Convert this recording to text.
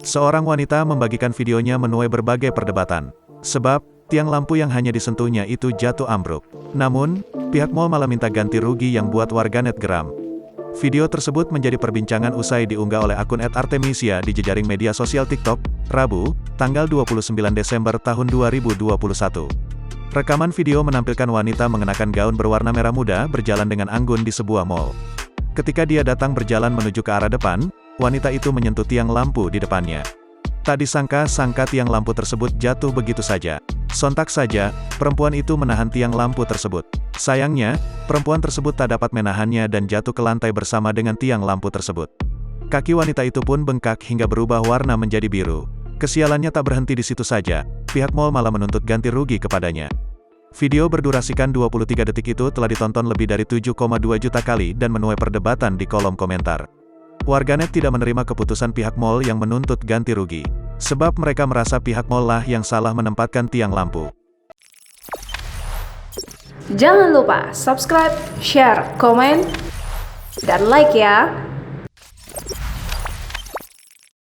Seorang wanita membagikan videonya menuai berbagai perdebatan. Sebab, tiang lampu yang hanya disentuhnya itu jatuh ambruk. Namun, pihak mal malah minta ganti rugi yang buat warganet geram. Video tersebut menjadi perbincangan usai diunggah oleh akun @artemisia di jejaring media sosial TikTok, Rabu, tanggal 29 Desember tahun 2021. Rekaman video menampilkan wanita mengenakan gaun berwarna merah muda berjalan dengan anggun di sebuah mal. Ketika dia datang berjalan menuju ke arah depan, wanita itu menyentuh tiang lampu di depannya. Tak disangka-sangka tiang lampu tersebut jatuh begitu saja. Sontak saja, perempuan itu menahan tiang lampu tersebut. Sayangnya, perempuan tersebut tak dapat menahannya dan jatuh ke lantai bersama dengan tiang lampu tersebut. Kaki wanita itu pun bengkak hingga berubah warna menjadi biru. Kesialannya tak berhenti di situ saja, pihak mal malah menuntut ganti rugi kepadanya. Video berdurasikan 23 detik itu telah ditonton lebih dari 7,2 juta kali dan menuai perdebatan di kolom komentar. Warganet tidak menerima keputusan pihak mal yang menuntut ganti rugi. Sebab mereka merasa pihak mal lah yang salah menempatkan tiang lampu. Jangan lupa subscribe, share, komen, dan like ya!